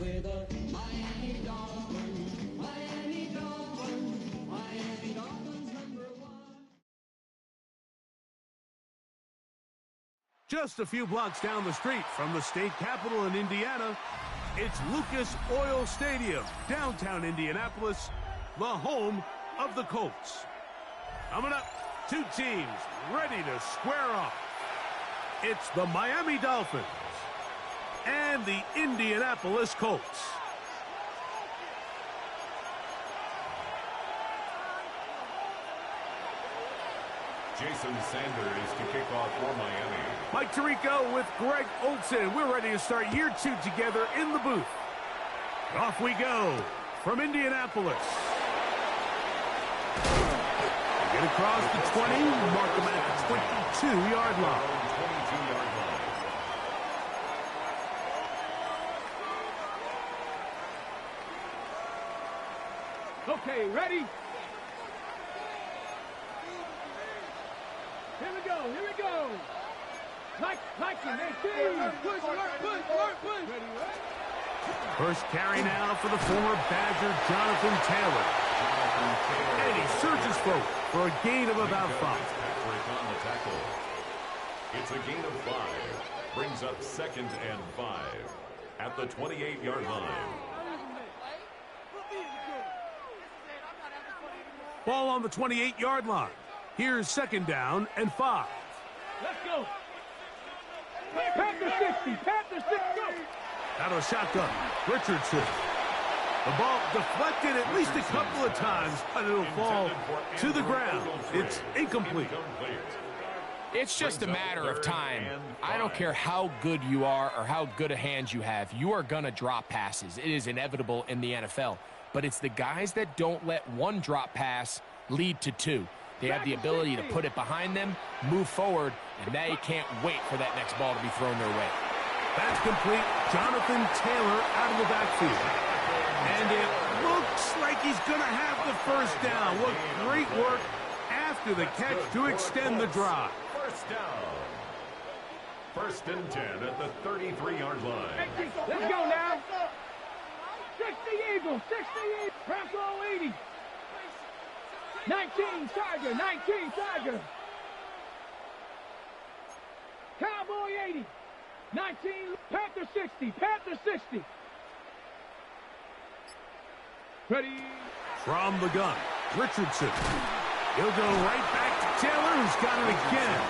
with a Miami Dolphins, Miami Dolphins, Miami Dolphins #1. Just a few blocks down the street from the state capitol in Indiana, it's Lucas Oil Stadium, downtown Indianapolis, the home of the Colts. Coming up, two teams ready to square off. It's the Miami Dolphins and the Indianapolis Colts. Jason Sanders to kick off for Miami. Mike Tirico with Greg Olson. We're ready to start year two together in the booth. Off we go from Indianapolis. Get across the 20, mark them at the 22-yard line. 22-yard line. Okay, ready? Here we go, here we go. Like it, push. Ready, right? First carry now for the former Badger, Jonathan Taylor. And he surges forward for a gain of about 5. Patrick on the tackle. It's a gain of 5. Brings up 2nd and 5 at the 28-yard line. Ball on the 28-yard line. Here's 2nd down and 5. Let's go. Panther 60, Panther 60, go. Out of a shotgun, Richardson. The ball deflected at least a couple of times, but it'll fall to the ground. It's incomplete. It's just a matter of time. I don't care how good you are or how good a hand you have. You are going to drop passes. It is inevitable in the NFL. But it's the guys that don't let one drop pass lead to 2. They have the ability to put it behind them, move forward, and they can't wait for that next ball to be thrown their way. That's complete. Jonathan Taylor out of the backfield. And it looks like he's going to have the first down. What great work after the catch to extend the drive. First down. 1st and 10 at the 33-yard line. Let's go now. 60 Eagles, 60 Eagles. Press all 80. 19 Tiger. Cowboy 80. 19 Panther 60. Ready. From the gun, Richardson. He'll go right back to Taylor, who's got it again.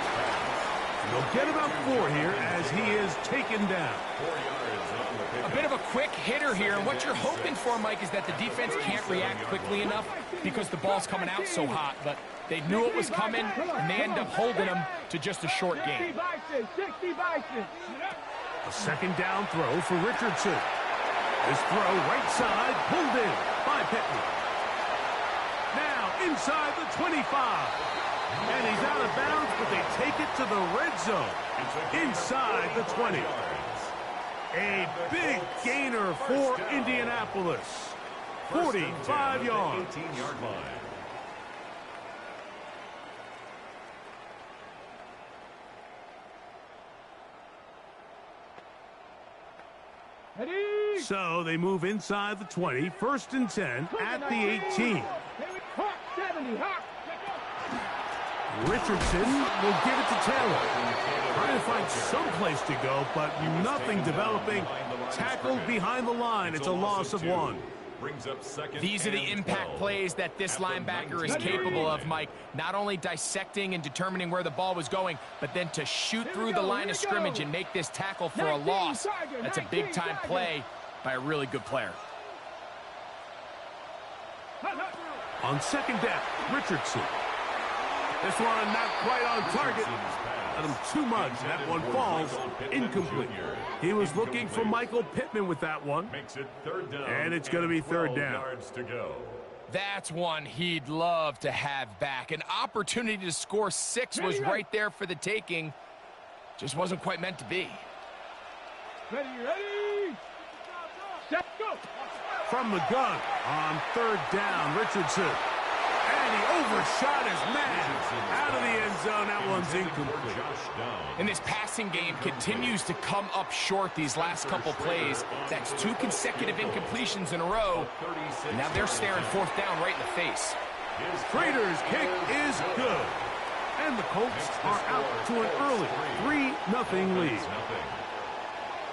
And they'll get about 4 here as he is taken down. 4 yards on the pickup. A bit of a quick hitter here, and what you're hoping for, Mike, is that the defense can't react quickly enough because the ball's coming out so hot, but they knew it was coming, and they end up holding them to just a short gain. 60 Bison. A 2nd down throw for Richardson. His throw right side, pulled in by Pittman. Now inside the 25. And he's out of bounds, but they take it to the red zone. Inside the 20. A big gainer for Indianapolis. 45 yards. 18-yard line. Ready. So they move inside the 20, 1st and 10 at the 18. Hawk 70, Hawk. Richardson will give it to Taylor. Trying to find some place to go, but nothing developing. Tackled behind the line. It's a loss of 1. Brings up 2nd. These are the impact plays that this linebacker is capable of, Mike. Not only dissecting and determining where the ball was going, but then to shoot through the line of scrimmage and make this tackle for a loss. That's a big-time play by a really good player. On 2nd down, Richardson. This one not quite on target. Got him too much. That one falls incomplete. He was looking for Michael Pittman with that one. Makes it 3rd down. And it's going to be 3rd down. Yards to go. That's one he'd love to have back. An opportunity to score 6 was right there for the taking. Just wasn't quite meant to be. Ready. Set, go. From the gun on 3rd down, Richardson. And And he overshot his man. Out of the end zone. That one's incomplete. And this passing game continues to come up short these last couple plays. That's 2 consecutive incompletions in a row. And now they're staring 4th down right in the face. Schrader's kick is good. And the Colts are out to an early 3-0 lead.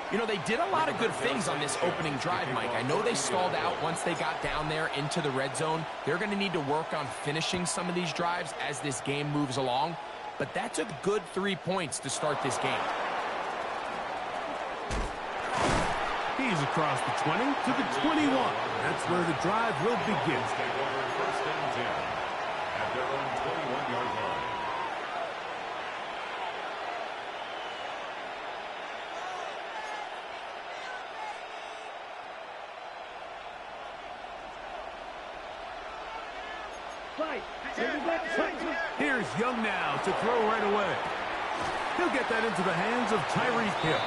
You know, they did a lot of good things on this opening drive, Mike. I know they stalled out once they got down there into the red zone. They're going to need to work on finishing some of these drives as this game moves along. But that's a good 3 points to start this game. He's across the 20 to the 21. That's where the drive will begin. Take over 1st and 10 at their own 21-yard line. Here's Young now to throw right away. He'll get that into the hands of Tyreek Hill.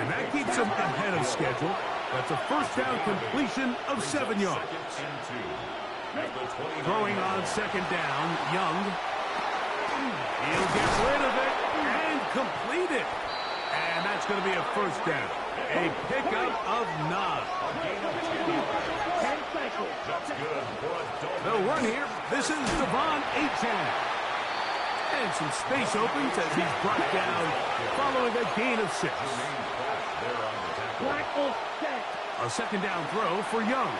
And that keeps him ahead of schedule. That's a 1st down completion of 7 yards. Throwing on 2nd down, Young. He'll get rid of it and complete it. And that's going to be a 1st down. A pickup of 9. They'll run here. This is Devon Achane. And some space opens as he's brought down following a gain of 6. A 2nd down throw for Young.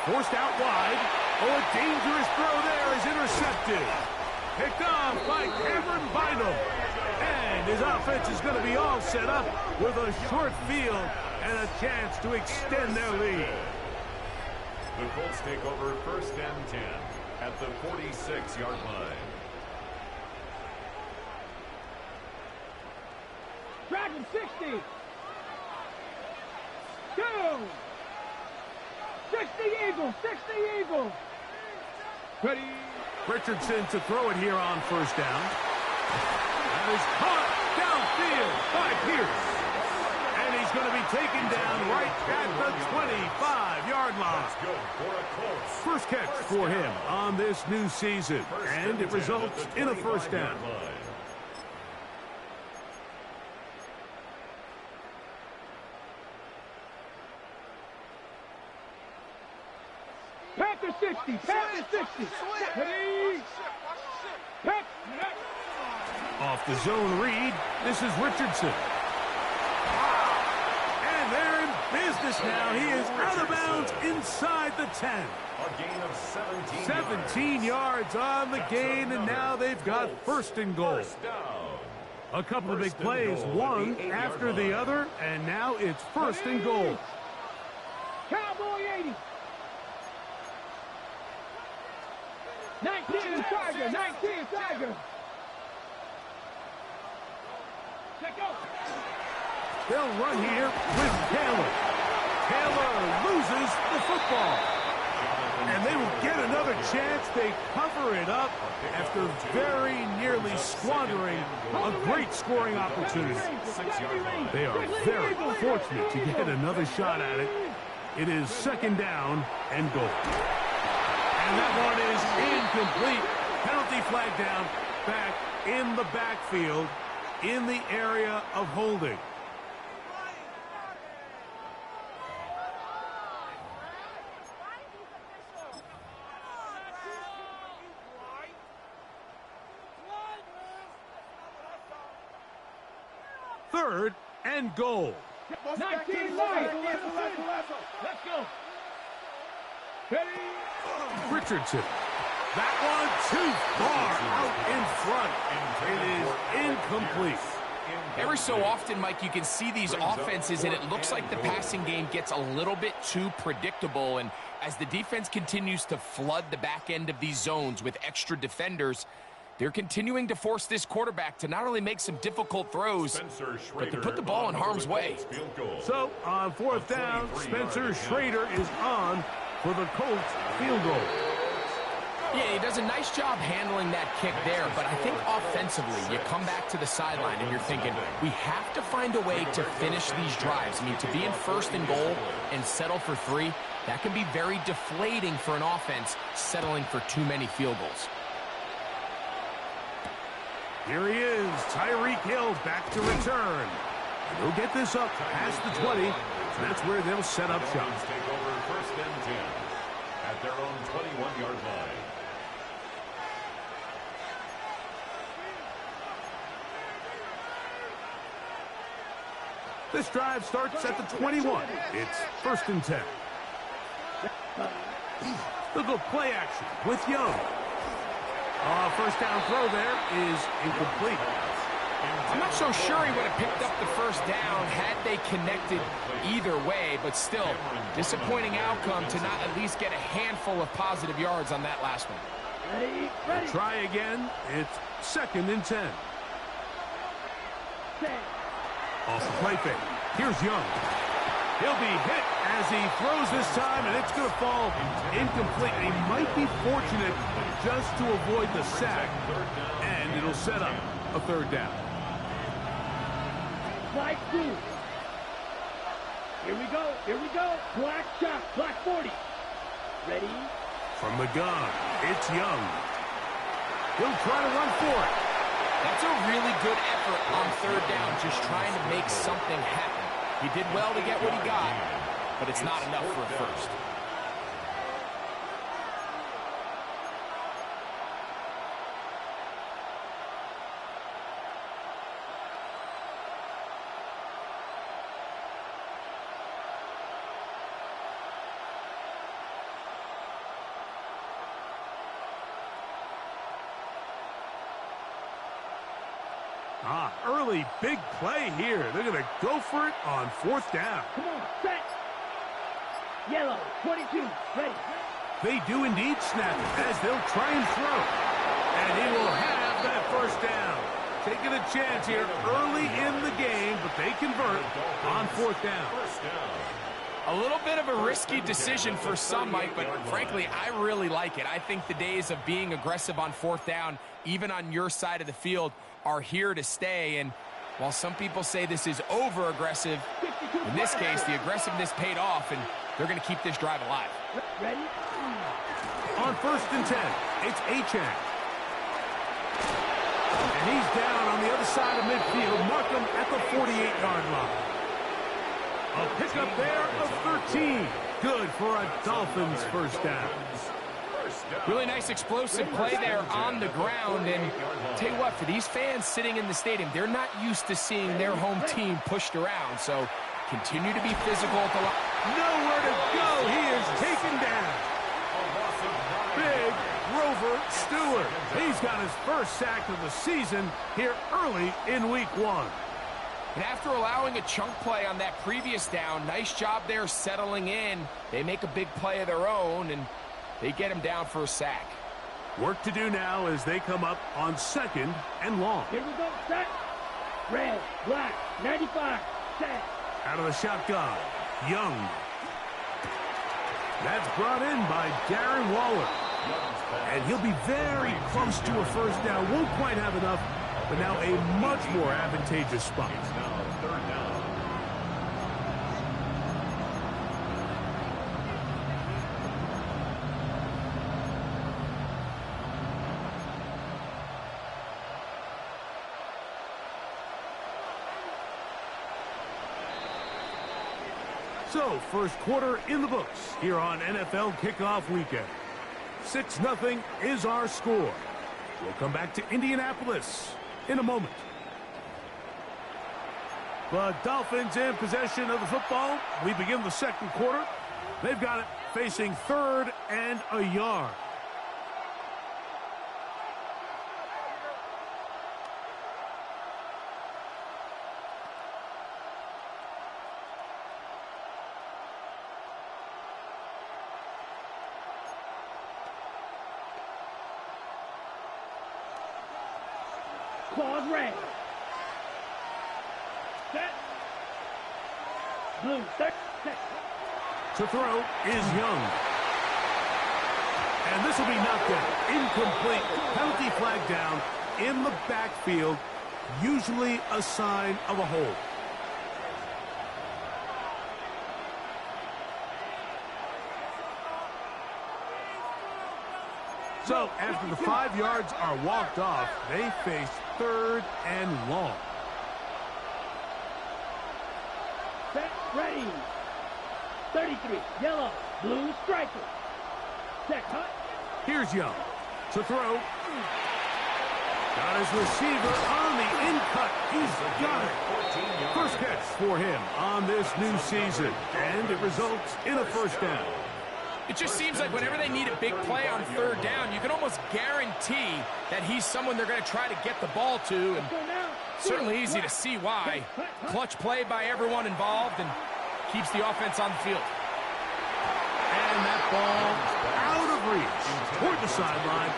Forced out wide. Oh, a dangerous throw there is intercepted. Picked off by Cameron Bynum. And his offense is going to be all set up with a short field and a chance to extend their lead. The Colts take over 1st and 10 at the 46-yard line. Dragon 60. 2. 60 Eagles. 60 Eagles. Ready. Richardson to throw it here on 1st down. That is caught downfield by Pierce. And he's going to be taken down right at the 25-yard line. First catch for him on this new season. And it results in a 1st down. Panther 60. Panther 60. Ready. Pack. Off the zone read, this is Richardson. And they're in business now. He is out of bounds inside the 10. A gain of 17 yards on the gain, and now they've got 1st and goal. A couple of big plays, one after the other, and now it's 1st and goal. Cowboy 80. 19 Tiger. 19 Tiger. They'll run here with Taylor. Taylor loses the football. And they will get another chance. They cover it up after very nearly squandering a great scoring opportunity. They are very fortunate to get another shot at it. It is 2nd down and goal. And that one is incomplete. Penalty flag down, back in the backfield, in the area of holding. Third and goal. 19 line. Let's go. Ready. Richardson. That one too far out in front. It is incomplete. Every so often, Mike, you can see these offenses, and it looks like the passing game gets a little bit too predictable. And as the defense continues to flood the back end of these zones with extra defenders, they're continuing to force this quarterback to not only make some difficult throws, but to put the ball in harm's way. So, on 4th down, Spencer Schrader is on for the Colts field goal. Yeah, he does a nice job handling that kick there, but I think offensively, you come back to the sideline and you're thinking, we have to find a way to finish these drives. I mean, to be in first and goal and settle for 3, that can be very deflating for an offense settling for too many field goals. Here he is, Tyreek Hill back to return. And he'll get this up past the 20, and that's where they'll set up shop. Take over first and 10 at their own 21-yard line. This drive starts at the 21. It's first and 10. They'll go play action with Young. First down throw there is incomplete. I'm not so sure he would have picked up the first down had they connected either way, but still, disappointing outcome to not at least get a handful of positive yards on that last one. They'll try again. It's second and 10. Off the play fake. Here's Young. He'll be hit as he throws this time, and it's going to fall incomplete. And he might be fortunate just to avoid the sack, and it'll set up a third down. Black 2. Here we go. Here we go. Black shot. Black 40. Ready? From the gun, it's Young. He'll try to run for it. That's a really good effort on third down, just trying to make something happen. He did well to get what he got, but it's not enough for a first. Early big play here. They're going to go for it on fourth down. Come on, set. Yellow, 22, ready. They do indeed snap it as they'll try and throw. And he will have that first down. Taking a chance here early in the game, but they convert on fourth down. A little bit of a risky decision for some, Mike, but frankly, I really like it. I think the days of being aggressive on fourth down, even on your side of the field, are here to stay. And while some people say this is over-aggressive, in this case, the aggressiveness paid off, and they're going to keep this drive alive. Ready? On first and 10, it's Achane. And he's down on the other side of midfield. Mark him at the 48-yard line. A pickup there of 13. Good for a Dolphins first down. Really nice explosive play there on the ground. And tell you what, for these fans sitting in the stadium, they're not used to seeing their home team pushed around. So continue to be physical at the line. Nowhere to go. He is taken down. Big Grover Stewart. He's got his first sack of the season here early in week 1. And after allowing a chunk play on that previous down, nice job there settling in. They make a big play of their own, and they get him down for a sack. Work to do now as they come up on second and long. Here we go, set. Red, black, 95, set. Out of the shotgun, Young. That's brought in by Darren Waller. And he'll be very close to a first down. Won't quite have enough, but now a much more advantageous spot. So, first quarter in the books here on NFL Kickoff Weekend. 6-0 is our score. We'll come back to Indianapolis in a moment. The Dolphins in possession of the football. We begin the second quarter. They've got it facing third and a yard. Claws red. Set. Blue, set. To throw is Young. And this will be knocked down. Incomplete. Penalty flag down in the backfield. Usually a sign of a hold. So after the 5 yards are walked off, they face 3rd and long. Set, ready. 33, yellow, blue striker. Set, cut. Here's Young to throw. Got his receiver on the in-cut. He's got it. First catch for him on this new season. And it results in a first down. It just seems like whenever they need a big play on 3rd down, you can almost guarantee that he's someone they're going to try to get the ball to. And certainly easy to see why. Clutch play by everyone involved and keeps the offense on the field. And that ball out of reach toward the sideline.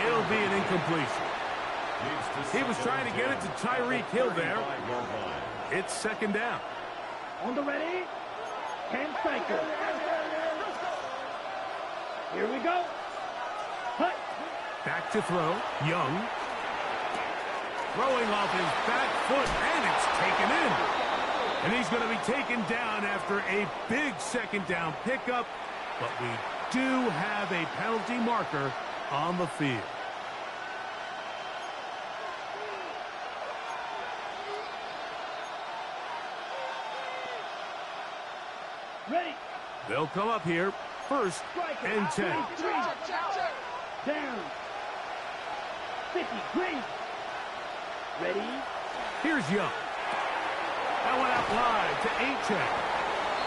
It'll be an incompletion. He was trying to get it to Tyreek Hill there. It's 2nd down. On the ready. 10 cycle. Here we go. Cut. Back to throw. Young. Throwing off his back foot, and it's taken in. And he's going to be taken down after a big 2nd down pickup. But we do have a penalty marker on the field. Ready. They'll come up here. 1st and 10. Down. 50, green. Ready. Here's Young. That went out wide to Achek.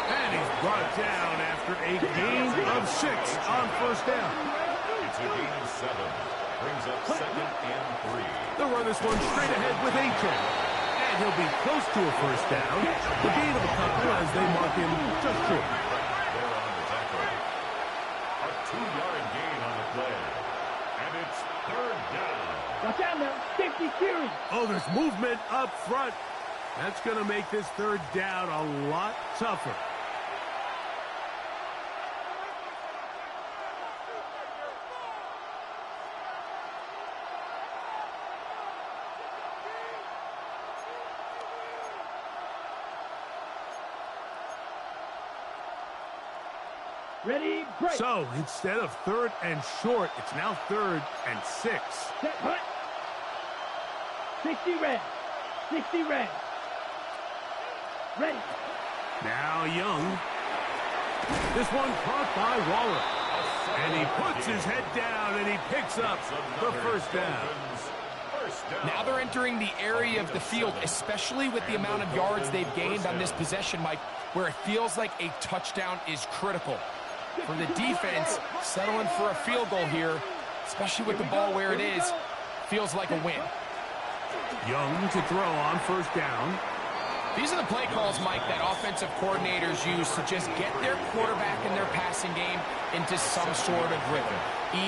And he's brought down after a gain of 6 on 1st down. It's a gain of 7. Brings up 2nd and 3. They'll run this one straight ahead with Achek. And he'll be close to a 1st down. The gain of a couple as they mark him just short. They're on the tackle. A 2-yard gain on the play. And it's 3rd down. Watch out now. 50 series. Oh, there's movement up front. That's going to make this 3rd down a lot tougher. Ready, break. So instead of 3rd and short, it's now 3rd and 6. Set, cut. 60 red. 60 red. Ready. Now Young. This one caught by Waller. And he puts his head down and he picks up the 1st down. Now they're entering the area of the field, especially with the amount of yards they've gained on this possession, Mike, where it feels like a touchdown is critical. For the defense, settling for a field goal here, especially with the ball where it is, feels like a win. Young to throw on 1st down. These are the play calls, Mike, that offensive coordinators use to just get their quarterback and their passing game into some sort of rhythm.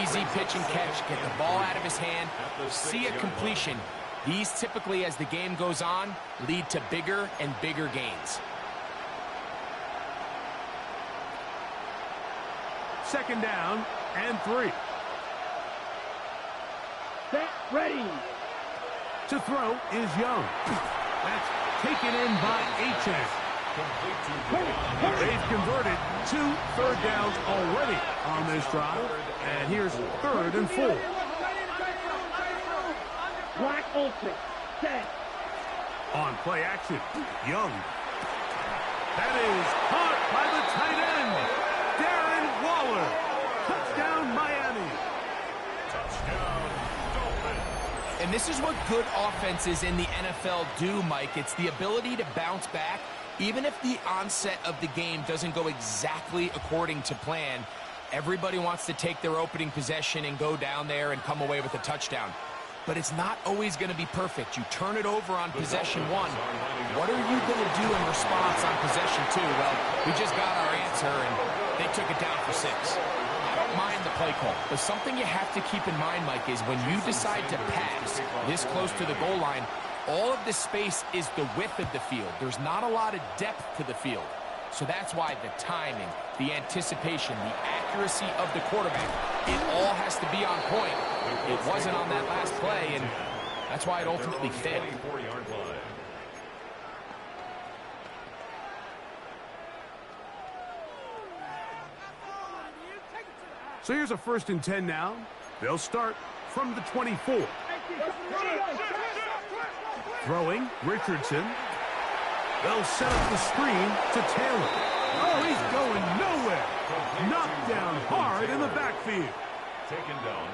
Easy pitch and catch, get the ball out of his hand, see a completion. These typically, as the game goes on, lead to bigger and bigger gains. 2nd down and 3. Set, ready. To throw is Young. That's taken in by Achek. They've converted 2 3rd downs already on this drive. And here's 3rd and 4. Black Olsen. Set. On play action, Young. That is caught by the tight end, Darren Waller. Touchdown, Miami. Touchdown, Dolphins. And this is what good offenses in the NFL do, Mike. It's the ability to bounce back, even if the onset of the game doesn't go exactly according to plan. Everybody wants to take their opening possession and go down there and come away with a touchdown. But it's not always going to be perfect. You turn it over on possession 1. What are you going to do in response on possession 2? Well, we just got our answer, and they took it down for 6. I don't mind the play call, but something you have to keep in mind, Mike, is when you decide to pass this close to the goal line, all of the space is the width of the field. There's not a lot of depth to the field. So that's why the timing, the anticipation, the accuracy of the quarterback it all has to be on point. It wasn't on that last play, and that's why it ultimately failed. So here's a 1st and 10 now. They'll start from the 24. Throwing, Richardson. They'll set up the screen to Taylor. Oh, he's going nowhere. Knocked down hard in the backfield.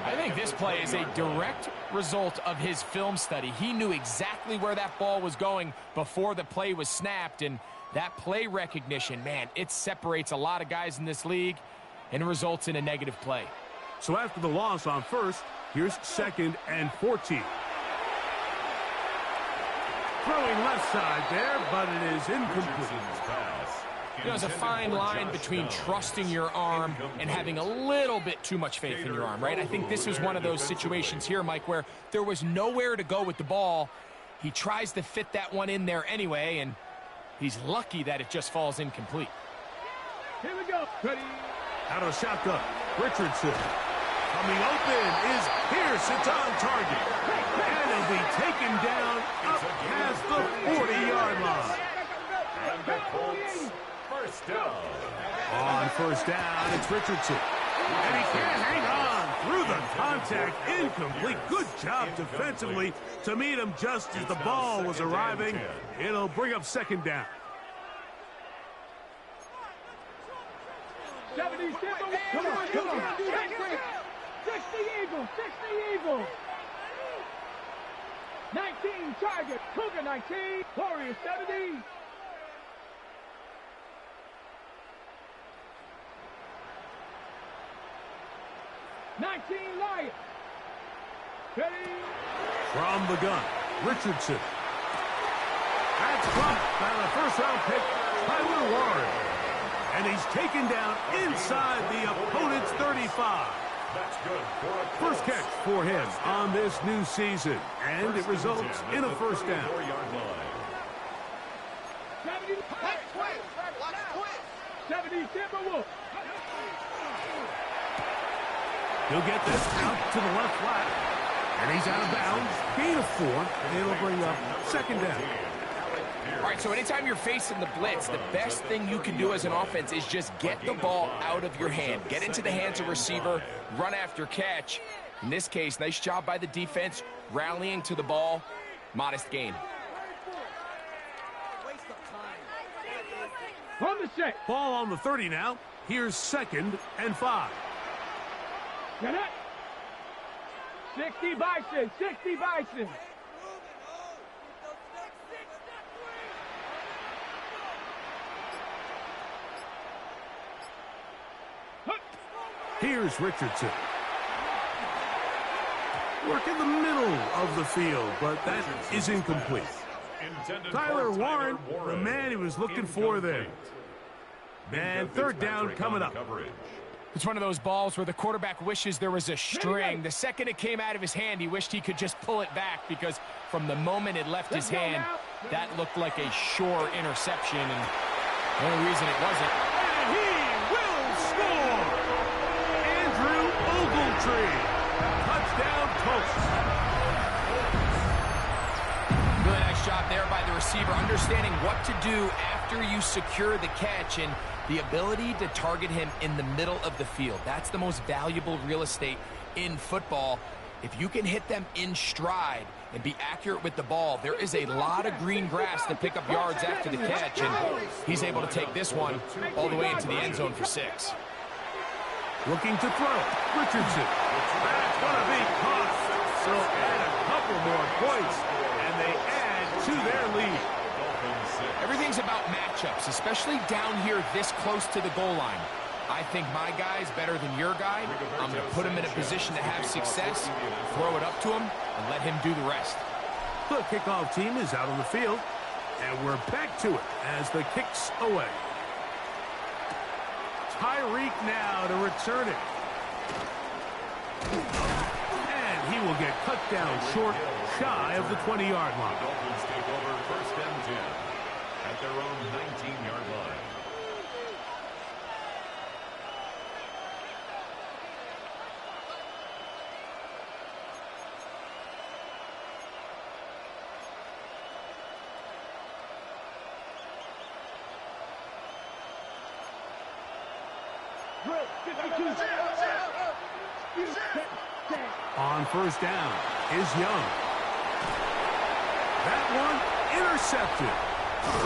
I think this play is a direct result of his film study. He knew exactly where that ball was going before the play was snapped, and that play recognition, man, it separates a lot of guys in this league and results in a negative play. So after the loss on 1st, here's 2nd and 14. Throwing left side there, but it is incomplete. You know, there's a fine line between trusting your arm and having a little bit too much faith in your arm, right? I think this is one of those situations here, Mike, where there was nowhere to go with the ball. He tries to fit that one in there anyway, and he's lucky that it just falls incomplete. Here we go. Ready. Out of the shotgun, Richardson. Coming open is Pierce. It's on target. And he'll be taken down up past the 40-yard line. And the Colts, 1st down. On 1st down, it's Richardson. And he can't hang on through the contact. Incomplete. Good job defensively to meet him just as the ball was arriving. It'll bring up 2nd down. 70 come on. 60 Eagles. 19 target. Cougar 19. Warriors 70. Lions. Ready. From the gun, Richardson. That's dropped by the 1st-round pick, Tyler Warren. And he's taken down inside the opponent's 35. That's good for a First catch for him on this new season, and it results in a 1st down. 70 Timberwolves. He'll get this out to the left flat, and he's out of bounds. Gain of 4, and it'll bring up 2nd down. All right, so anytime you're facing the blitz, the best thing you can do as an offense is just get the ball out of your hand. Get into the hands of receiver, run after catch. In this case, nice job by the defense, rallying to the ball. Modest gain. On the set. Ball on the 30 now. Here's 2nd and 5. Get it. 60 Bison. Here's Richardson. Work in the middle of the field, but that is incomplete. Tyler Warren, the man he was looking for there. And 3rd down coming up. It's one of those balls where the quarterback wishes there was a string. The second it came out of his hand, he wished he could just pull it back, because from the moment it left his hand, that looked like a sure interception, and the only reason it wasn't. And he will score! Andrew Ogletree. Touchdown, Colts. Really nice job there by the receiver, understanding what to do after you secure the catch, and the ability to target him in the middle of the field. That's the most valuable real estate in football. If you can hit them in stride and be accurate with the ball, there is a lot of green grass to pick up yards after the catch, and he's able to take this one all the way into the end zone for 6. Looking to throw. Richardson. That's going to be caught. So add a couple more points, and they add to their lead. Everything's about matchups, especially down here this close to the goal line. I think my guy's better than your guy. I'm going to put him in a position to have success, throw it up to him, and let him do the rest. The kickoff team is out on the field, and we're back to it as the kick's away. Tyreek now to return it. And he will get cut down short, shy of the 20-yard line. Dolphins take over 1st and 10 at their own 19-yard line. Drill. 52. On first down is Young. That one intercepted.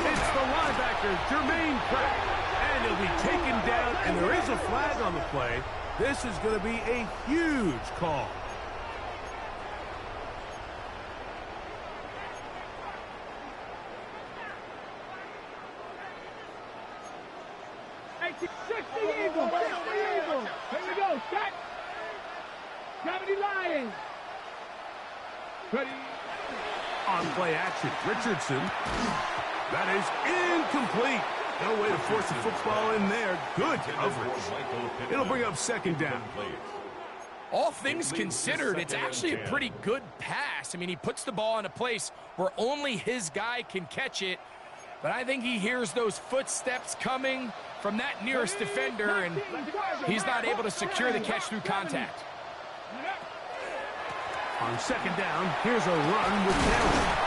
It's the linebacker, Jermaine Pratt. And he'll be taken down, and there is a flag on the play. This is going to be a huge call. Eagle. 60 Eagle. Here we go. Set. Gravity Lions. Ready. On play action, Richardson. That is incomplete. No way to force the football in there. Good coverage. It'll bring up second down. All things considered, it's actually a pretty good pass. I mean, he puts the ball in a place where only his guy can catch it. But I think he hears those footsteps coming from that nearest defender, and he's not able to secure the catch through contact. On second down, here's a run with Taylor.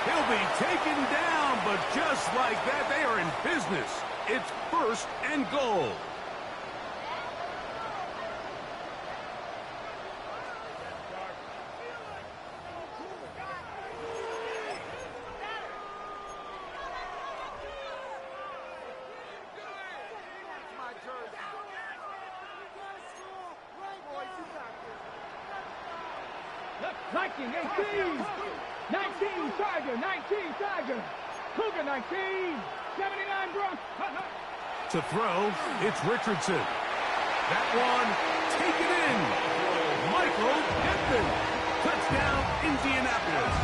He'll be taken down, but just like that, they are in business. It's first and goal. Viking 18. 19 Tiger. 19 Tiger. Cougar 19. 79 Bronx. To throw, it's Richardson. That one taken in. Michael Pittman. Touchdown, Indianapolis.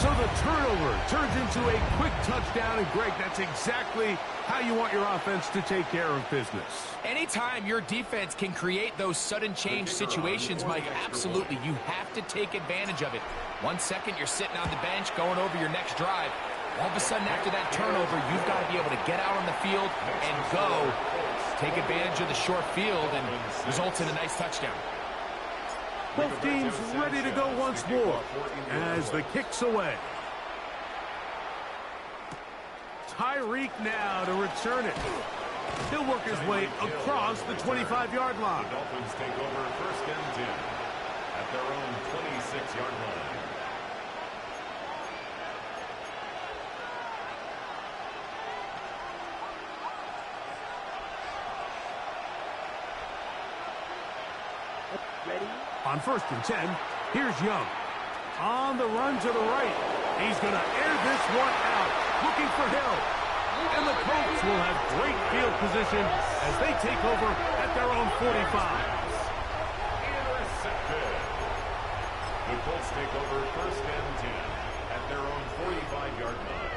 So the turnover turns into a quick touchdown, and Greg, that's exactly how you want your offense to take care of business. Anytime your defense can create those sudden change situations, Mike, absolutely, you have to take advantage of it. 1 second, you're sitting on the bench, going over your next drive. All of a sudden, after that turnover, you've got to be able to get out on the field and go. Take advantage of the short field and results in a nice touchdown. Both teams ready to go once more as the kick's away. Tyreek now to return it. He'll work his way across the 25-yard line. The Dolphins take over first and 10 at their own 26-yard line. Ready. On first and 10, here's Young. On the run to the right. He's going to air this one out, looking for Hill. And the Colts will have great field position as they take over at their own 45. Intercepted. The Colts take over first and 10 at their own 45-yard line.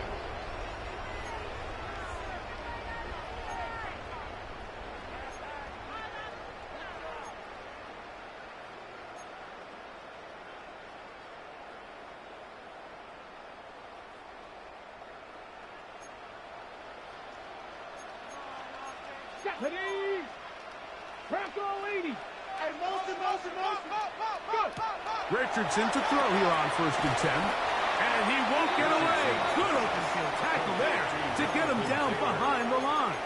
Ready. Bronco 80. Hey, motion. Richardson to throw here on first and 10. And he won't get away. Good open field tackle there to get him down behind the line.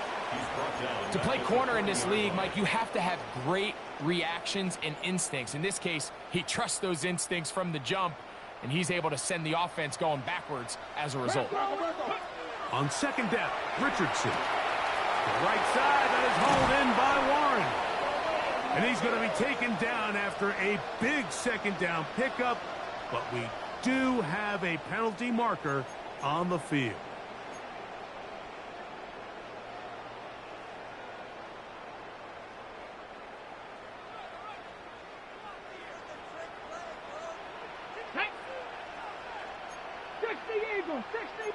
To play corner in this league, Mike, you have to have great reactions and instincts. In this case, he trusts those instincts from the jump, and he's able to send the offense going backwards as a result. On second down, Richardson. The right side, that is hauled in by Warren. And he's going to be taken down after a big second down pickup, but we do have a penalty marker on the field. Eagle, 60.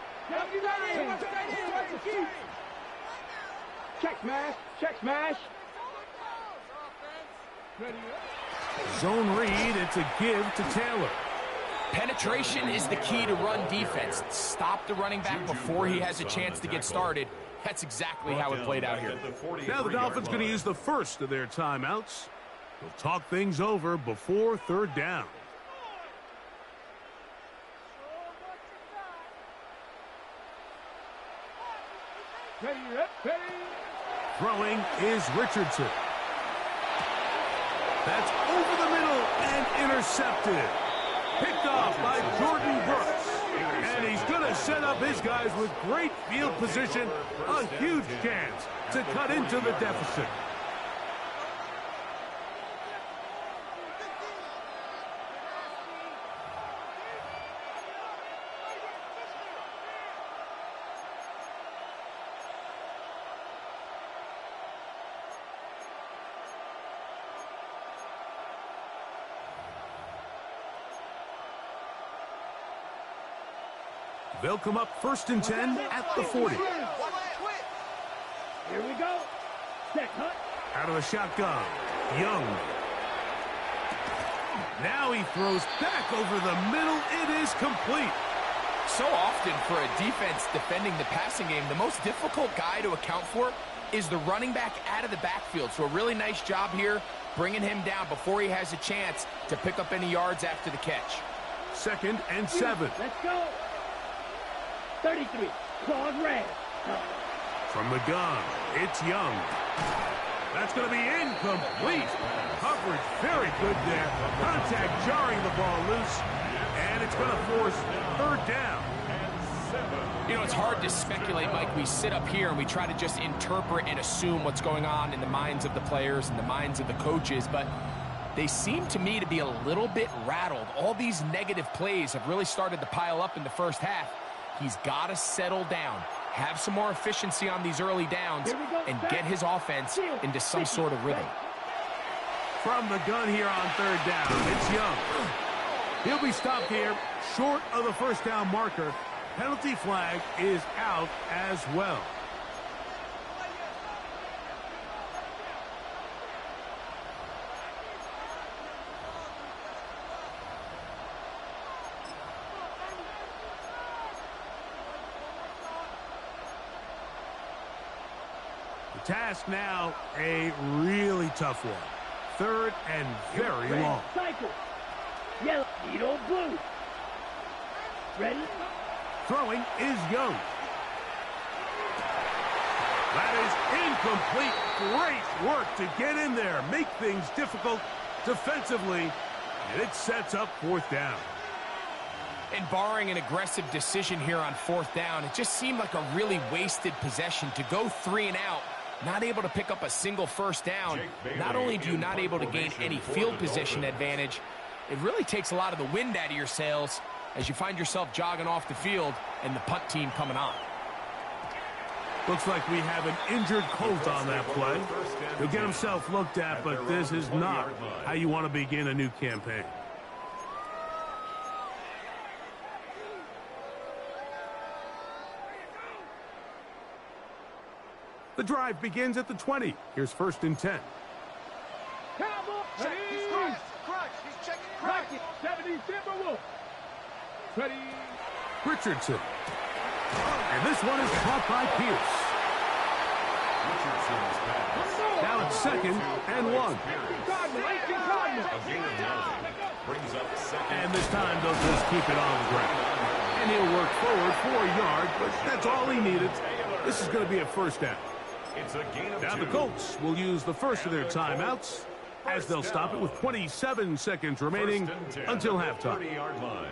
Check smash. Zone read, it's a give to Taylor. Penetration is the key to run defense. Stop the running back before he has a chance to get started. That's exactly how it played out here. Now the Dolphins going to use the first of their timeouts. They'll talk things over before third down. Ready, ready. Throwing is Richardson. That's over the middle and intercepted. Picked off by Jordan Brooks. And he's going to set up his guys with great field position. A huge chance to cut into the deficit. They'll come up 1st and 10 at the 40. Here we go. Check, Hunt. Out of the shotgun, Young. Now he throws back over the middle. It is complete. So often for a defense defending the passing game, the most difficult guy to account for is the running back out of the backfield. So a really nice job here bringing him down before he has a chance to pick up any yards after the catch. 2nd and 7. Let's go. 33. Claude red. From the gun, it's Young. That's going to be incomplete. Coverage very good there. Contact jarring the ball loose. And it's going to force 3rd down. You know, it's hard to speculate, Mike. We sit up here and we try to just interpret and assume what's going on in the minds of the players and the minds of the coaches, but they seem to me to be a little bit rattled. All these negative plays have really started to pile up in the first half. He's got to settle down, have some more efficiency on these early downs, and get his offense into some sort of rhythm. From the gun here on 3rd down, it's Young. He'll be stopped here short of the 1st down marker. Penalty flag is out as well. The task now, a really tough one. 3rd and very long. Cycle. Yellow. Needle blue. Ready? Throwing is Young. That is incomplete. Great work to get in there, make things difficult defensively, and it sets up 4th down. And barring an aggressive decision here on 4th down, it just seemed like a really wasted possession to go 3 and out. Not able to pick up a single 1st down. Not only do you not able to gain any field position advantage, it really takes a lot of the wind out of your sails as you find yourself jogging off the field and the punt team coming on. Looks like we have an injured Colt on that play. He'll get himself looked at, but this is not how you want to begin a new campaign. The drive begins at the 20. Here's 1st and 10. Cowboy. Check. He's Ready? crushed. He's checking Rock crushed. it. 70 Timberwolf. Ready? Richardson. And this one is caught by Pierce. Richardson's pass. Now it's 2nd and 1. Cardinal. 18 Cardinal. A gain of 9. Brings up 2nd. And this time they'll just keep it on the ground. And he'll work forward for a yard, but that's all he needed. This is going to be a 1st down. It's a gain of 2. Now the Colts will use the first of their timeouts as they'll stop it with 27 seconds remaining until halftime. 30-yard line.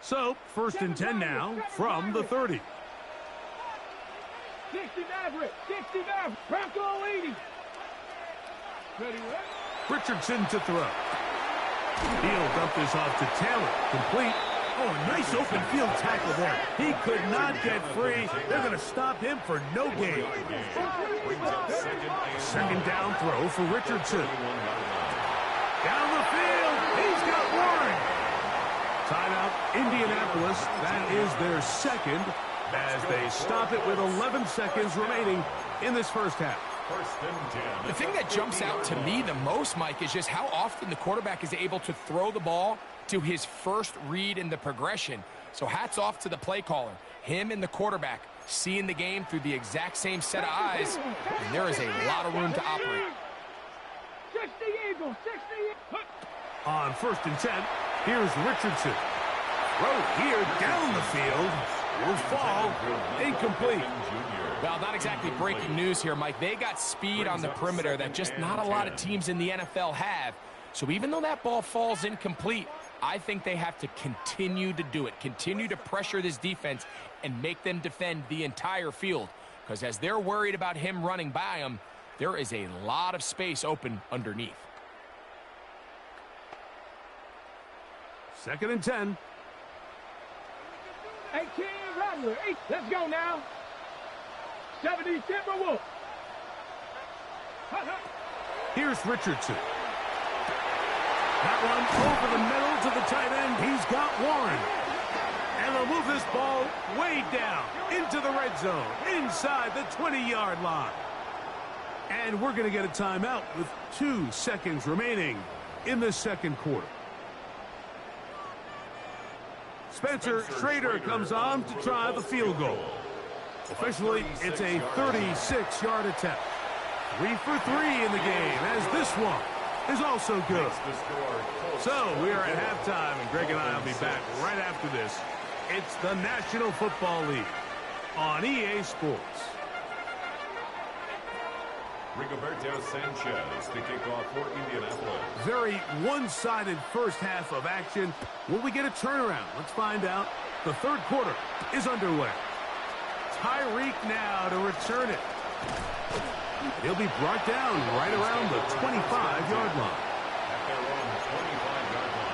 So, 1st and 10 now from the 30. 60 Maverick. 60 Maverick. Bronco 80. Ready? Richardson to throw. He'll dump this off to Taylor. Complete. Oh, a nice open field tackle there. He could not get free. They're going to stop him for no gain. Brings up 2nd down throw for Richardson. Down the field. He's got one. Timeout, Indianapolis. That is their 2nd as they stop it with 11 seconds remaining in this 1st half. 1st and 10. The thing that jumps out to me the most, Mike, is just how often the quarterback is able to throw the ball to his first read in the progression. So hats off to the play caller. Him and the quarterback seeing the game through the exact same set of eyes, and there is a lot of room to operate. 60 Eagles. 60 Eagles. On 1st and 10, here's Richardson. Throw here down the field. will fall incomplete. Well, not exactly breaking news here, Mike. They got speed on the perimeter that just not a lot of teams in the NFL have. So even though that ball falls incomplete, I think they have to continue to do it, continue to pressure this defense and make them defend the entire field. Because as they're worried about him running by them, there is a lot of space open underneath. 2nd and 10. 18, Rattler. 8. Let's go now. 70, Timberwolves. Here's Richardson. That one over the middle to the tight end. He's got Warren. And they'll move this ball way down into the red zone, inside the 20-yard line. And we're going to get a timeout with 2 seconds remaining in the second quarter. Spencer Schrader comes on to try the field goal. Officially, it's a 36-yard attempt. 3 for 3 in the game, as this one is also good. So we are at halftime, and Greg and I will be back right after this. It's the National Football League on EA Sports. Rigoberto Sanchez to kick off for Indianapolis. Very one-sided first half of action. Will we get a turnaround? Let's find out. The third quarter is underway. Tyreek now to return it. He'll be brought down right around the 25-yard line. At their own 25-yard line.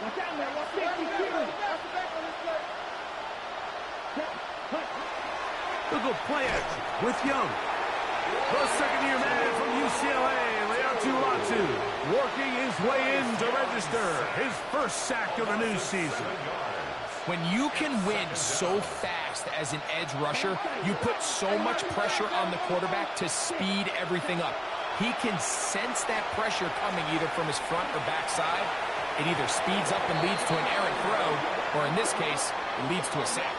Watch out, man. Watch out. Look at play action with Young. The second-year man from UCLA, Leatu Latu, working his way in to register his first sack of the new season. When you can win so fast as an edge rusher, you put so much pressure on the quarterback to speed everything up. He can sense that pressure coming either from his front or back side. It either speeds up and leads to an errant throw, or in this case, it leads to a sack.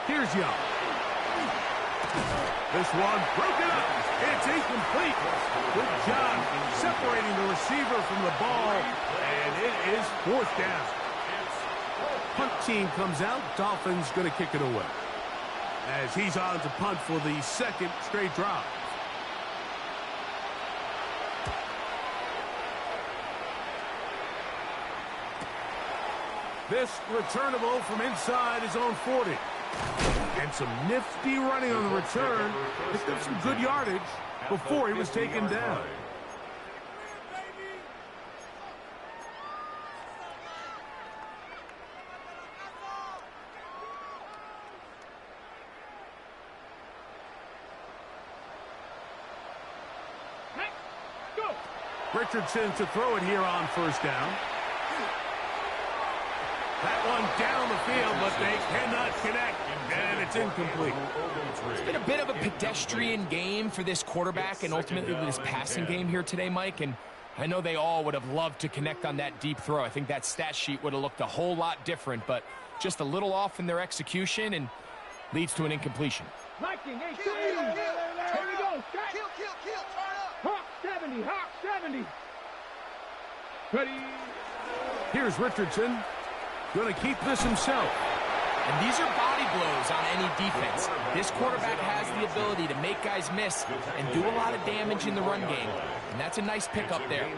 Here's Young. This one broken up. It's incomplete. Good job separating the receiver from the ball, and it is 4th down. Punt team comes out. Dolphins going to kick it away as he's on to punt for the second straight drive. This returnable from inside his own 40. And some nifty running on the return. Picked up some good yardage before he was taken down. Richardson to throw it here on first down. That one down the field, but they cannot connect, and it's incomplete. It's been a bit of a pedestrian game for this quarterback and ultimately this passing game here today, Mike, and I know they all would have loved to connect on that deep throw. I think that stat sheet would have looked a whole lot different, but just a little off in their execution and leads to an incompletion. Viking, 18. Here we go. Kill. Turn up. Hawk 70. Hawk 70. Ready. Here's Richardson. Going to keep this himself. And these are body blows on any defense. This quarterback has the ability to make guys miss and do a lot of damage in the run game. And that's a nice pickup there.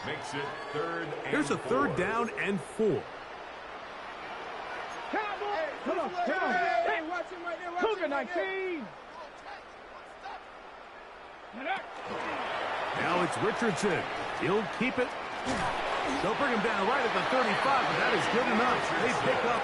Makes it 3rd and Here's a 3rd down and 4. Come on. Hey, watch him right there. Cougar 19. Now it's Richardson. He'll keep it. They'll bring him down right at the 35, but that is good enough. They pick up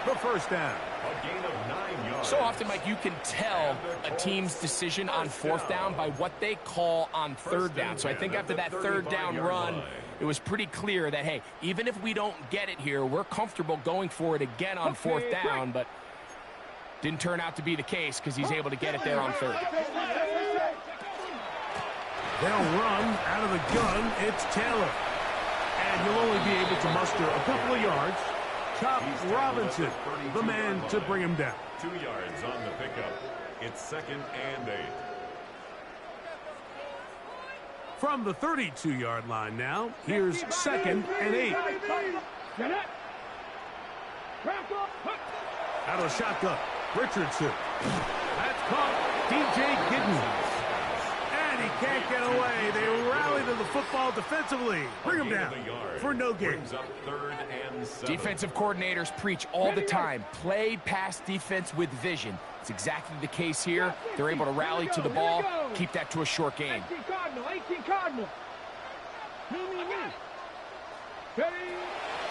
the first down. a gain of 9 yards. So often, Mike, you can tell a team's decision on 4th down by what they call on 3rd down. So I think after that 3rd down run, it was pretty clear that, hey, even if we don't get it here, we're comfortable going for it again on 4th down, but didn't turn out to be the case because he's able to get it there on 3rd. They'll run out of the gun. It's Taylor. And he'll only be able to muster a couple of yards. Chop Robinson, the man to bring him down. 2 yards on the pickup. It's 2nd and 8. From the 32-yard line now, here's 2nd and 8. Out of the shotgun, Richardson. That's caught. DJ Giddens. And he can't get away. They rally to the football defensively. Bring him down for no gain. Defensive coordinators preach all the time. Play pass defense with vision. It's exactly the case here. They're able to rally to the ball, keep that to a short game. 18 Cardinal. Me.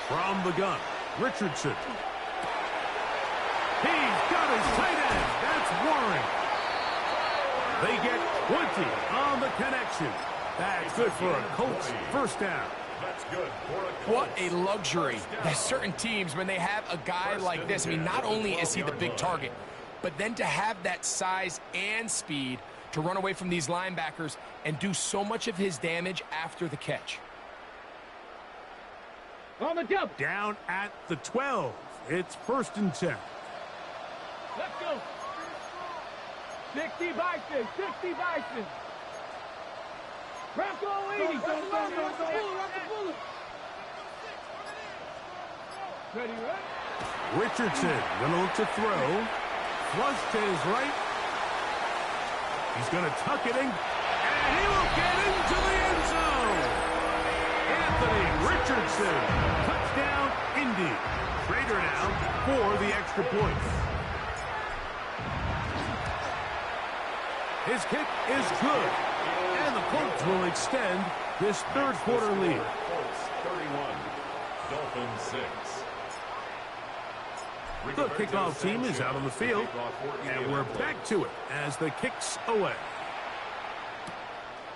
From the gun, Richardson. He's got his tight end. That's Warren. They get 20 on the connection. That's good for a Colts first down. That's good for a Colts. What a luxury. There's certain teams, when they have a guy like this, I mean, not only is he the big target, but then to have that size and speed to run away from these linebackers and do so much of his damage after the catch. On the double. Down at the 12. It's 1st and 10. Let's go. 60 Bison. Bronco 80. Rock the bullet. Ready, right? Richardson gonna look to throw. Flush to his right. He's gonna tuck it in. And he will get into the end zone. Anthony Richardson. Touchdown, Indy. Schrader now for the extra point. His kick is good. And the Colts will extend this third quarter lead. Colts 31, Dolphins 6. The kickoff team is out on the field, and we're back to it as the kick's away.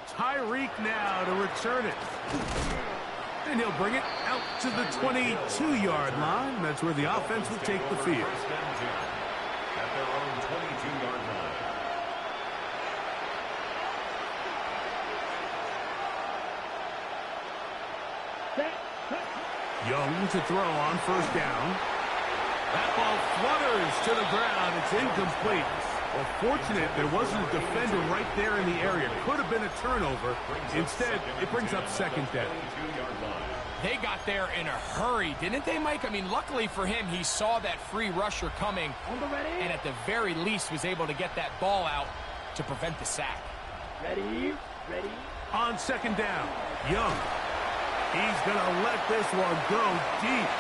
Tyreek now to return it. And he'll bring it out to the 22-yard line. That's where the offense will take the field. At their own 22-yard line. Young to throw on first down. That ball flutters to the ground. It's incomplete. Well, fortunate there wasn't a defender right there in the area. Could have been a turnover. Instead, it brings up 2nd down. They got there in a hurry, didn't they, Mike? I mean, luckily for him, he saw that free rusher coming, and at the very least was able to get that ball out to prevent the sack. Ready. On 2nd down, Young. He's going to let this one go deep.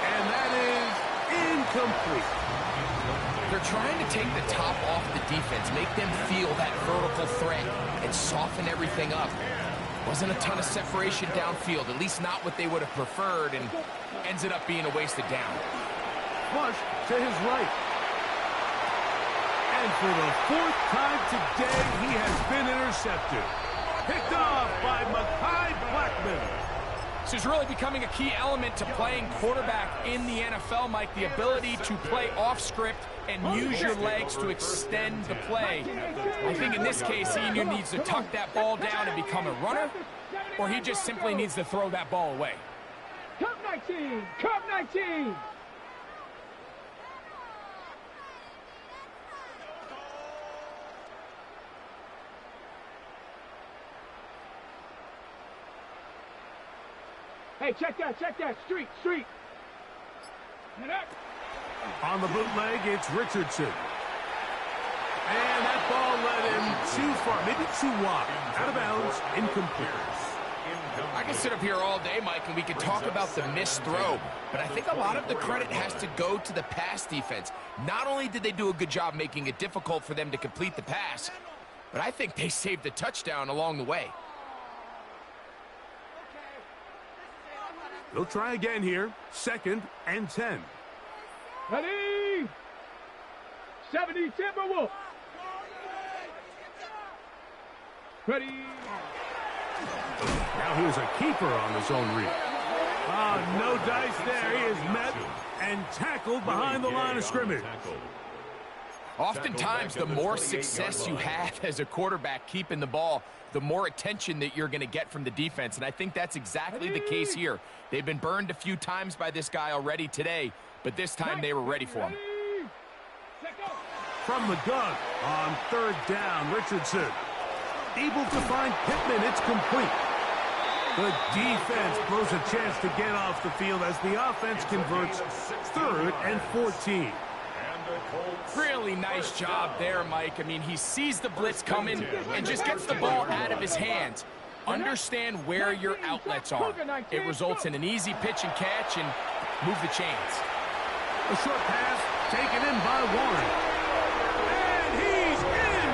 And that is incomplete. They're trying to take the top off the defense, make them feel that vertical threat, and soften everything up. Wasn't a ton of separation downfield, at least not what they would have preferred, and ends it up being a wasted down. Flush to his right. And for the 4th time today, he has been intercepted. Picked off by Mekhi Blackman. This is really becoming a key element to playing quarterback in the NFL, Mike, the ability to play off script and use your legs to extend the play. I think in this case, he either needs to tuck that ball down and become a runner, or he just simply needs to throw that ball away. Cup 19. Hey, check that. Street. On the bootleg, it's Richardson. And that ball led him too far, maybe too wide. Out of bounds, incomplete. I can sit up here all day, Mike, and we can talk about the missed throw, but I think a lot of the credit has to go to the pass defense. Not only did they do a good job making it difficult for them to complete the pass, but I think they saved the touchdown along the way. They'll try again here. 2nd and 10. Ready. 70 Timberwolves. Ready. Now here's a keeper on his own read. No dice there. He is met and tackled behind the line of scrimmage. Oftentimes, the more success you have as a quarterback keeping the ball, the more attention that you're going to get from the defense, and I think that's exactly the case here. They've been burned a few times by this guy already today, but this time they were ready for him. From the gun on 3rd down, Richardson able to find Pittman. It's complete. The defense blows a chance to get off the field as the offense converts 3rd and 14. Really nice job there, Mike. I mean, he sees the blitz coming and just gets the ball out of his hands. Understand where your outlets are. It results in an easy pitch and catch and move the chains. A short pass taken in by Warren. And he's in!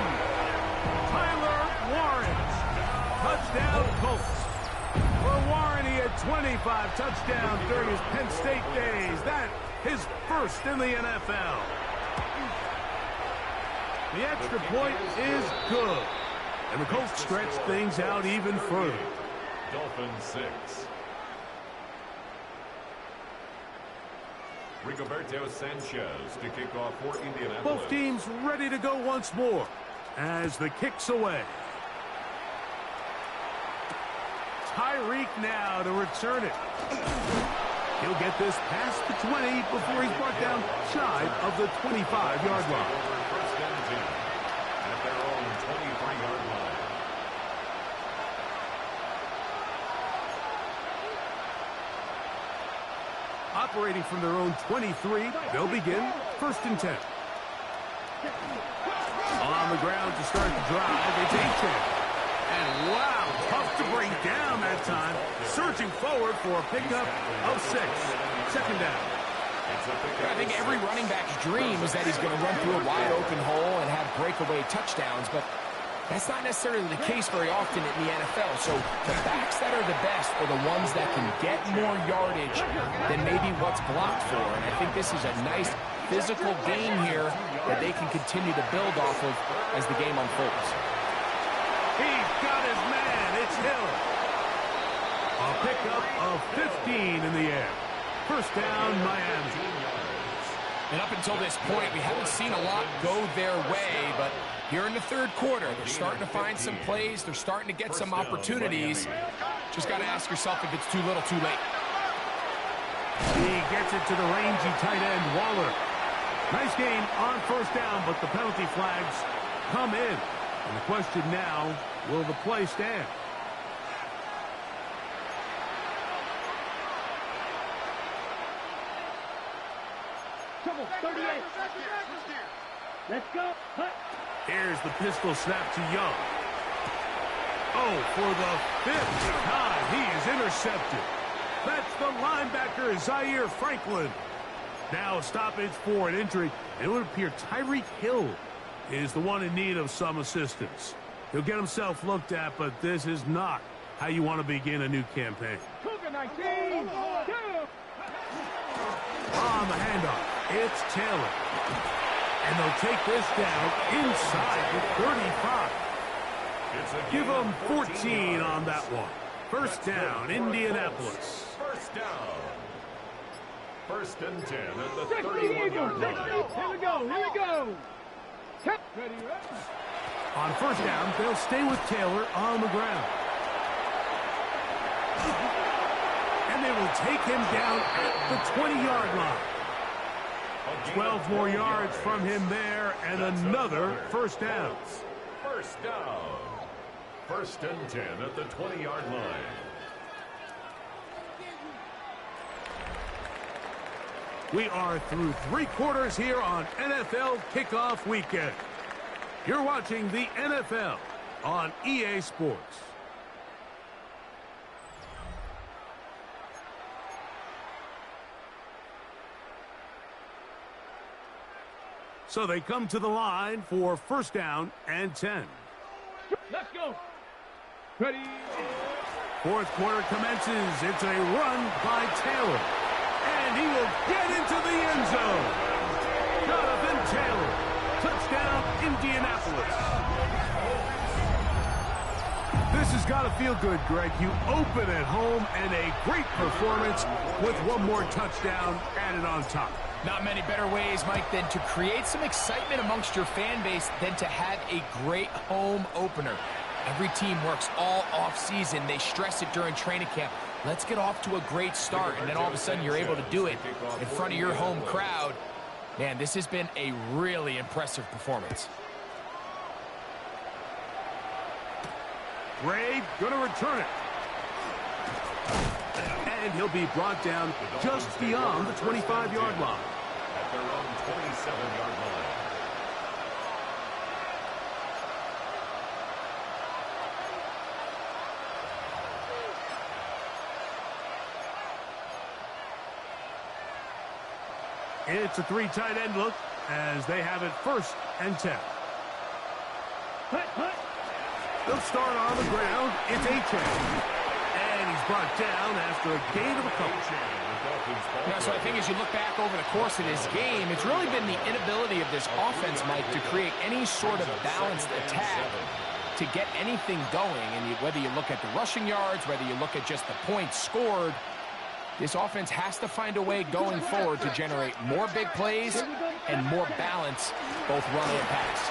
Tyler Warren. Touchdown, Colts. For Warren, he had 25 touchdowns during his Penn State days. That his first in the NFL. The extra point is good. And the Colts stretch things out even further. Dolphins 6. Rigoberto Sanchez to kick off for Indianapolis. Both teams ready to go once more as the kick's away. Tyreek now to return it. He'll get this past the 20 before he's brought down shy of the 25-yard line. First and 10 at their own 23-yard line. Operating from their own 23, they'll begin 1st and 10. On the ground to start the drive, it's A-10. And wow, tough to bring down that time. Surging forward for a pickup of 6. 2nd down. I think every running back's dream is that he's going to run through a wide open hole and have breakaway touchdowns, but that's not necessarily the case very often in the NFL. So the backs that are the best are the ones that can get more yardage than maybe what's blocked for. And I think this is a nice physical gain here that they can continue to build off of as the game unfolds. He's got his man. It's Hill. A pickup of 15 in the air. 1st down, Miami. And up until this point, we haven't seen a lot go their way, but here in the 3rd quarter, they're starting to find some plays. They're starting to get some opportunities. Just got to ask yourself if it's too little, too late. He gets it to the rangy tight end, Waller. Nice gain on 1st down, but the penalty flags come in. And the question now, will the play stand? Trouble, 38. Let's go. Hut. Here's the pistol snap to Young. Oh, for the 5th time, he is intercepted. That's the linebacker, Zaire Franklin. Now a stoppage for an injury. And it would appear Tyreek Hill is the one in need of some assistance. He'll get himself looked at, but this is not how you want to begin a new campaign. Cougar 19. On the handoff, it's Taylor. And they'll take this down inside the 35. Give them 14 on that one. 1st down, Indianapolis. 1st down. 1st and 10 at the 60 31-yard Eagles. line. Here we go. Here we go. Ready, On 1st down, they'll stay with Taylor on the ground. And they will take him down at the 20-yard line. 12 more yards from him there, and another 1st down. 1st down. 1st and 10 at the 20-yard line. We are through 3 quarters here on NFL Kickoff Weekend. You're watching the NFL on EA Sports. So they come to the line for 1st down and 10. Let's go. Ready. 4th quarter commences. It's a run by Taylor. And he will get into the end zone. Jonathan Taylor. Touchdown, Indianapolis. This has got to feel good, Greg. You open at home and a great performance with one more touchdown added on top. Not many better ways, Mike, than to create some excitement amongst your fan base than to have a great home opener. Every team works all off-season. They stress it during training camp. Let's get off to a great start, and then all of a sudden you're able to do it in front of your home crowd. Man, this has been a really impressive performance. Gray gonna return it. And he'll be brought down just beyond the 25-yard line. At their own 27-yard line. It's a three tight end look as they have it 1st and 10. They'll start on the ground. It's A-Chain. And he's brought down after a gain of a couple. Yeah, so I think as you look back over the course of this game, it's really been the inability of this offense, Mike, to create any sort of balanced attack to get anything going. And whether you look at the rushing yards, whether you look at just the points scored, this offense has to find a way going forward to generate more big plays and more balance, both run and pass.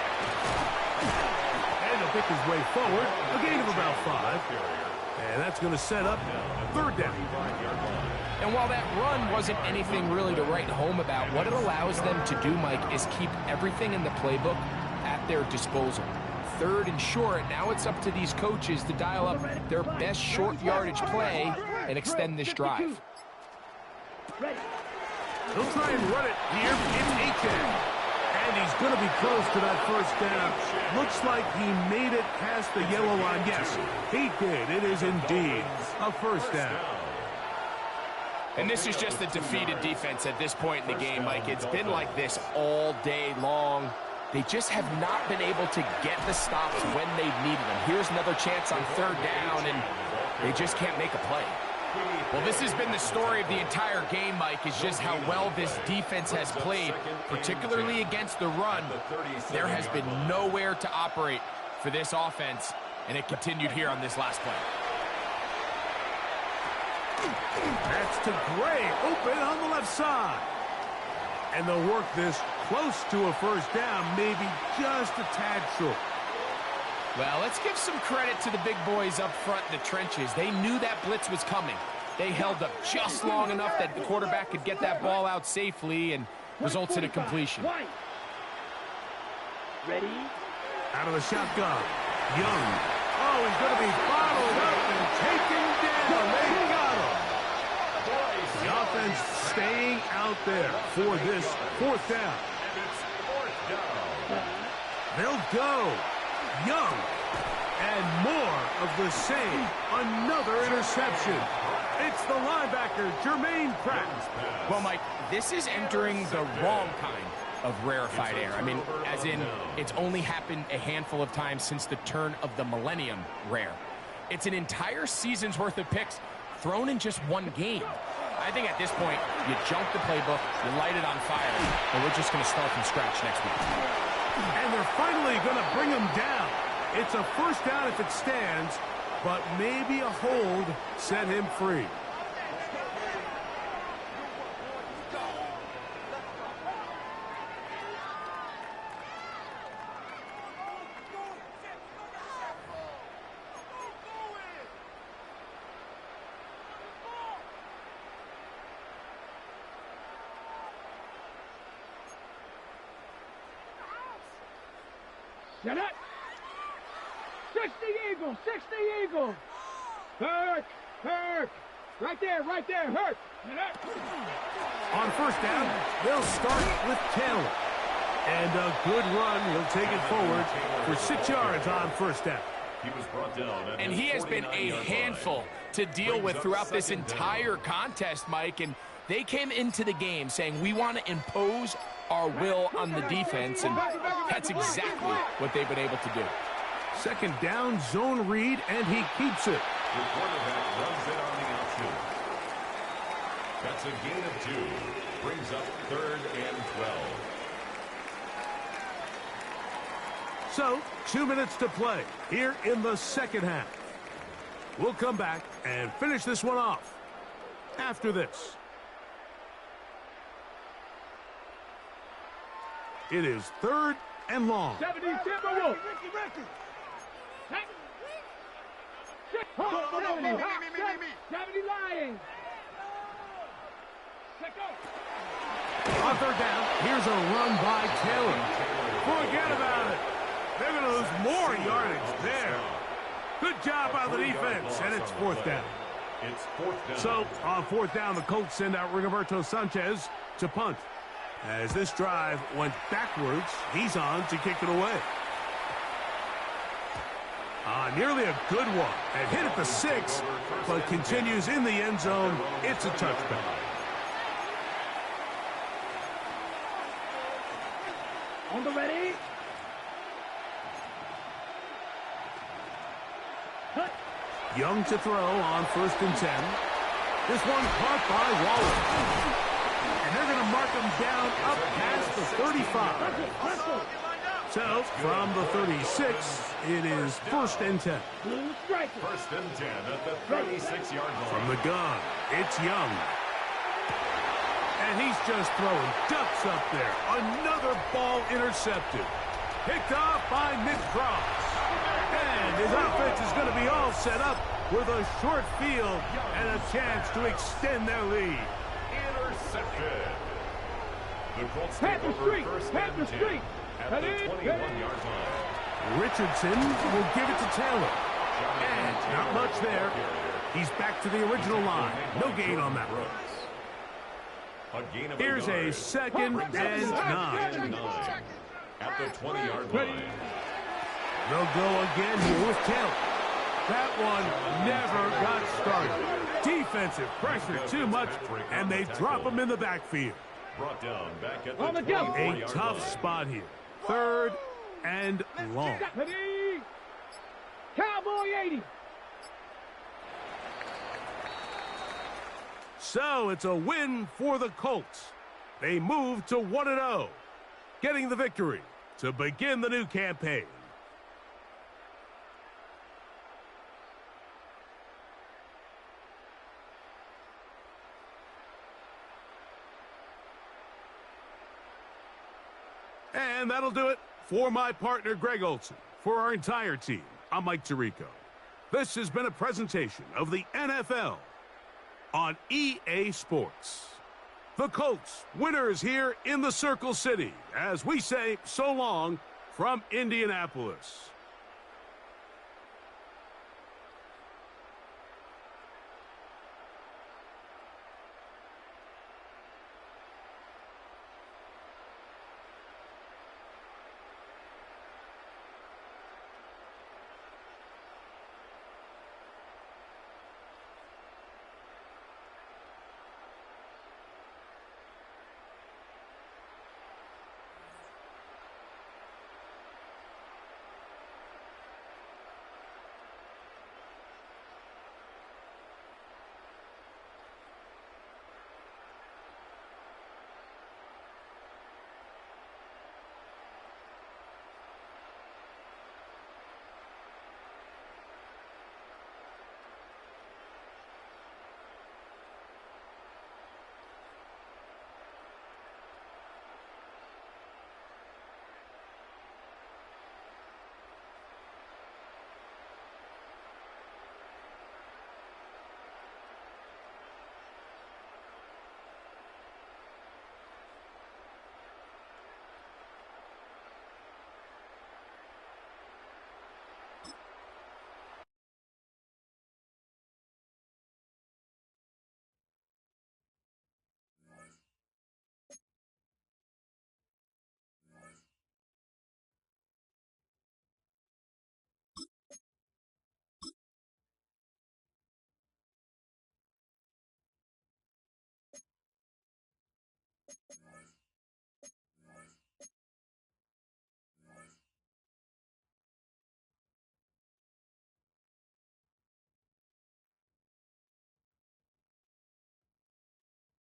And he'll pick his way forward, a gain of about 5. And that's going to set up 3rd down. And while that run wasn't anything really to write home about, what it allows them to do, Mike, is keep everything in the playbook at their disposal. 3rd and short, now it's up to these coaches to dial up their best short yardage play and extend this drive. He'll try and run it here. It's A-Chain. And he's going to be close to that 1st down. Looks like he made it past the yellow line. Yes, he did. It is indeed a 1st down. And this is just a defeated defense at this point in the game, Mike. It's been like this all day long. They just have not been able to get the stops when they've needed them. Here's another chance on 3rd down, and they just can't make a play. Well, this has been the story of the entire game, Mike, is just how well this defense has played, particularly against the run. There has been nowhere to operate for this offense, and it continued here on this last play. That's to Gray, open on the left side. And they'll work this close to a 1st down, maybe just a tad short. Well, let's give some credit to the big boys up front in the trenches. They knew that blitz was coming. They held up just long enough that the quarterback could get that ball out safely and results in a completion. Ready? Out of the shotgun. Young. Oh, he's going to be followed up and taken down. They got him. The offense staying out there for this 4th down. They'll go. Young. And more of the same. Another interception. It's the linebacker, Jermaine Pratt. Well, Mike, this is entering the wrong kind of rarefied air. I mean, as in, it's only happened a handful of times since the turn of the millennium rare. It's an entire season's worth of picks thrown in just one game. I think at this point, you junk the playbook, you light it on fire, and we're just going to start from scratch next week. And they're finally going to bring him down. It's a 1st down if it stands, but maybe a hold set him free. Set it. 60 Eagle, 60 Eagle. Hurt. Right there, hurt. On 1st down, they'll start with Taylor. And a good run. He'll take it forward for 6 yards on 1st down. He was brought down. And he has been a handful to deal with throughout this entire contest, Mike. And they came into the game saying, we want to impose our will on the defense. And that's exactly what they've been able to do. 2nd down, zone read, and he keeps it. The quarterback runs it on the out 2. That's a gain of 2. Brings up 3rd and 12. So, 2 minutes to play here in the 2nd half. We'll come back and finish this one off after this. It is 3rd and long. 70 Timberwolves. 70 Lions. On 3rd down, here's a run by Taylor. Forget about it. They're going to lose more yardage there. Good job by the defense, and it's 4th down. It's 4th down. So, on 4th down, the Colts send out Rigoberto Sanchez to punt. As this drive went backwards, he's on to kick it away. Nearly a good one. And hit at the 6, but continues in the end zone. It's a touchback. On the ready. Young to throw on 1st and 10. This one caught by Waller. And they're going to mark him down up past the 35. So, from the 36, it is 1st and 10. 1st and 10 at the 36-yard line. From the gun, it's Young. And he's just throwing ducks up there. Another ball intercepted. Picked off by Nick Cross. And his offense is going to be all set up with a short field and a chance to extend their lead. Intercepted. The Colts take over 1st and 10 at the 21-yard line. Richardson will give it to Taylor. And not much there. He's back to the original line. No gain on that run. Here's a 2nd and 9. At the 20-yard line. They'll go again here with Taylor. That one never got started. Defensive pressure too much, and they drop him in the backfield. Brought down back at the On the jump. 24-yard A tough line. spot here. 3rd and long. Ready. Cowboy 80. So it's a win for the Colts. They move to 1-0, getting the victory to begin the new campaign. And that'll do it for my partner, Greg Olson. For our entire team, I'm Mike Tirico. This has been a presentation of the NFL on EA Sports. The Colts, winners here in the Circle City, as we say so long from Indianapolis.